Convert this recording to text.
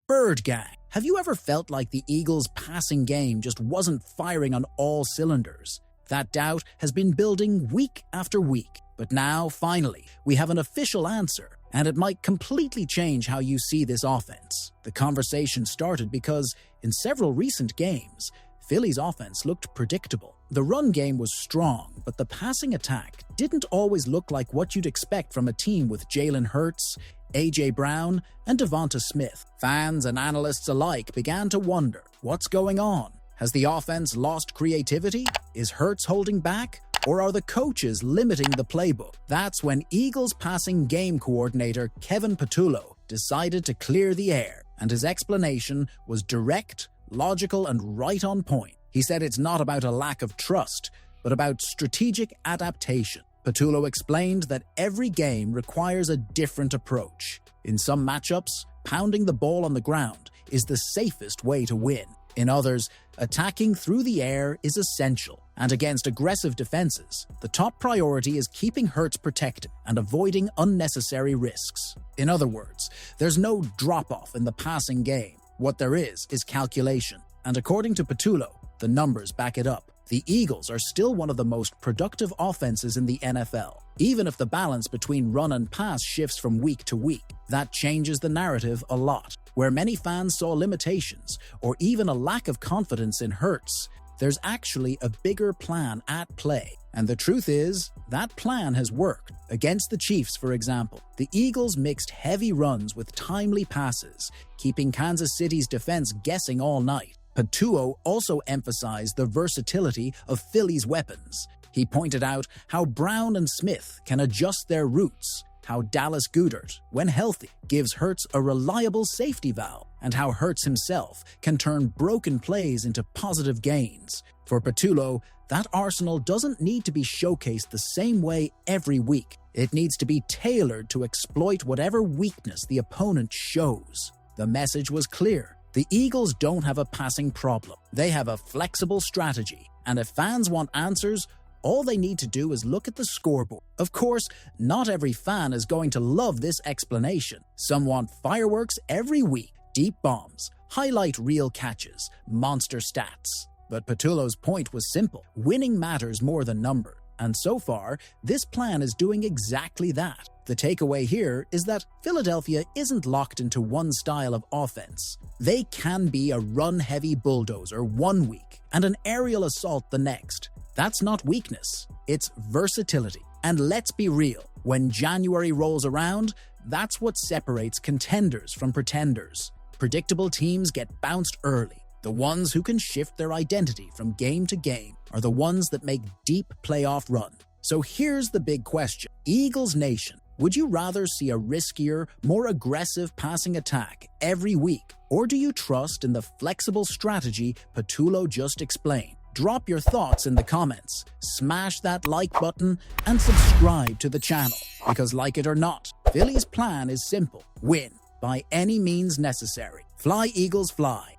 Bird Gang. Have you ever felt like the Eagles' passing game just wasn't firing on all cylinders? That doubt has been building week after week. But now, finally, we have an official answer, and it might completely change how you see this offense. The conversation started because, in several recent games, Philly's offense looked predictable. The run game was strong, but the passing attack didn't always look like what you'd expect from a team with Jalen Hurts, A.J. Brown, and Devonta Smith. Fans and analysts alike began to wonder, what's going on? Has the offense lost creativity? Is Hurts holding back? Or are the coaches limiting the playbook? That's when Eagles passing game coordinator Kevin PATULLO decided to clear the air, and his explanation was direct, logical, and right on point. He said it's not about a lack of trust, but about strategic adaptation. PATULLO explained that every game requires a different approach. In some matchups, pounding the ball on the ground is the safest way to win. In others, attacking through the air is essential. And against aggressive defenses, the top priority is keeping Hurts protected and avoiding unnecessary risks. In other words, there's no drop-off in the passing game. What there is calculation. And according to PATULLO, the numbers back it up. The Eagles are still one of the most productive offenses in the NFL. Even if the balance between run and pass shifts from week to week, that changes the narrative a lot. Where many fans saw limitations, or even a lack of confidence in Hurts, there's actually a bigger plan at play. And the truth is, that plan has worked. Against the Chiefs, for example, the Eagles mixed heavy runs with timely passes, keeping Kansas City's defense guessing all night. PATULLO also emphasized the versatility of Philly's weapons. He pointed out how Brown and Smith can adjust their routes, how Dallas Goedert, when healthy, gives Hurts a reliable safety valve, and how Hurts himself can turn broken plays into positive gains. For PATULLO, that arsenal doesn't need to be showcased the same way every week. It needs to be tailored to exploit whatever weakness the opponent shows. The message was clear. The Eagles don't have a passing problem. They have a flexible strategy. And if fans want answers, all they need to do is look at the scoreboard. Of course, not every fan is going to love this explanation. Some want fireworks every week, deep bombs, highlight reel catches, monster stats. But PATULLO's point was simple. Winning matters more than number. And so far, this plan is doing exactly that. The takeaway here is that Philadelphia isn't locked into one style of offense. They can be a run-heavy bulldozer one week and an aerial assault the next. That's not weakness, it's versatility. And let's be real, when January rolls around, that's what separates contenders from pretenders. Predictable teams get bounced early. The ones who can shift their identity from game to game are the ones that make deep playoff runs. So here's the big question. Eagles Nation, would you rather see a riskier, more aggressive passing attack every week? Or do you trust in the flexible strategy PATULLO just explained? Drop your thoughts in the comments, smash that like button, and subscribe to the channel. Because like it or not, Philly's plan is simple. Win by any means necessary. Fly, Eagles, fly.